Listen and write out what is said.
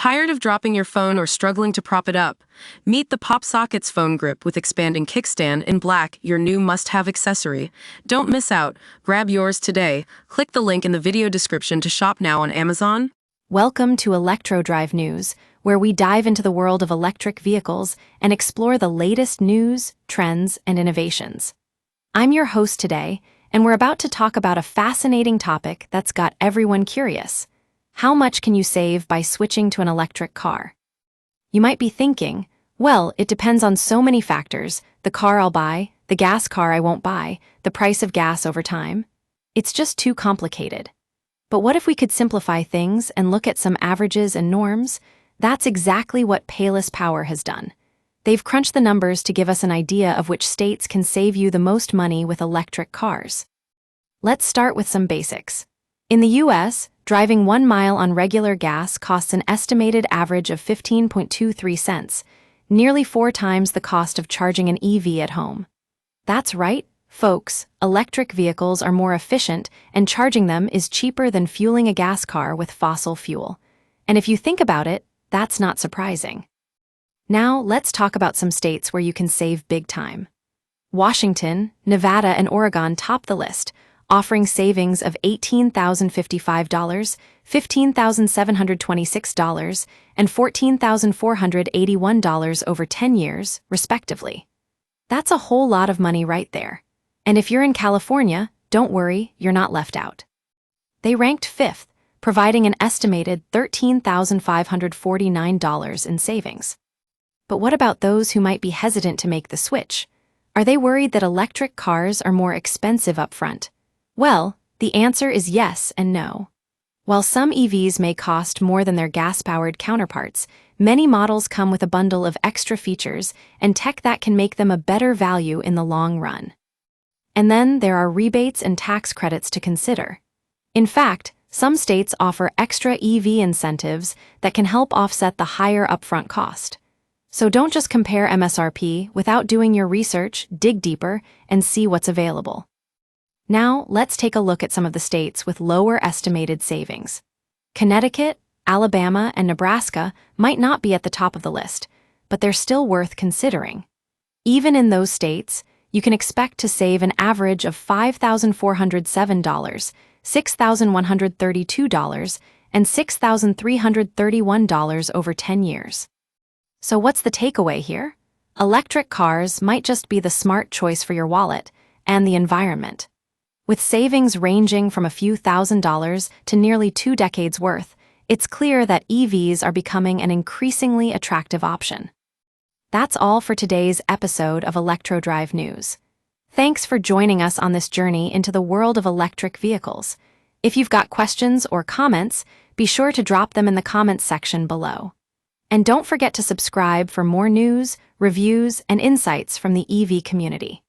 Tired of dropping your phone or struggling to prop it up? Meet the Pop Sockets phone grip with expanding kickstand in black, your new must-have accessory. Don't miss out. Grab yours today. Click the link in the video description to shop now on Amazon. Welcome to Electro Drive News, where we dive into the world of electric vehicles and explore the latest news, trends, and innovations. I'm your host today, and we're about to talk about a fascinating topic that's got everyone curious. How much can you save by switching to an electric car? You might be thinking, well, it depends on so many factors: the car I'll buy, the gas car I won't buy, the price of gas over time. It's just too complicated. But what if we could simplify things and look at some averages and norms? That's exactly what Payless Power has done. They've crunched the numbers to give us an idea of which states can save you the most money with electric cars. Let's start with some basics. In the US, driving 1 mile on regular gas costs an estimated average of 15.23 cents, nearly 4 times the cost of charging an EV at home. That's right, folks, electric vehicles are more efficient, and charging them is cheaper than fueling a gas car with fossil fuel. And if you think about it, that's not surprising. Now, let's talk about some states where you can save big time. Washington, Nevada, and Oregon top the list, offering savings of $18,055, $15,726, and $14,481 over 10 years, respectively. That's a whole lot of money right there. And if you're in California, don't worry, you're not left out. They ranked 5th, providing an estimated $13,549 in savings. But what about those who might be hesitant to make the switch? Are they worried that electric cars are more expensive up front? Well, the answer is yes and no. While some EVs may cost more than their gas-powered counterparts, many models come with a bundle of extra features and tech that can make them a better value in the long run. And then there are rebates and tax credits to consider. In fact, some states offer extra EV incentives that can help offset the higher upfront cost. So don't just compare MSRP. Without doing your research, dig deeper and see what's available. Now, let's take a look at some of the states with lower estimated savings. Connecticut, Alabama, and Nebraska might not be at the top of the list, but they're still worth considering. Even in those states, you can expect to save an average of $5,407, $6,132, and $6,331 over 10 years. So what's the takeaway here? Electric cars might just be the smart choice for your wallet and the environment. With savings ranging from a few $1,000s to nearly 2 decades worth, it's clear that EVs are becoming an increasingly attractive option. That's all for today's episode of Electro Drive News. Thanks for joining us on this journey into the world of electric vehicles. If you've got questions or comments, be sure to drop them in the comments section below. And don't forget to subscribe for more news, reviews, and insights from the EV community.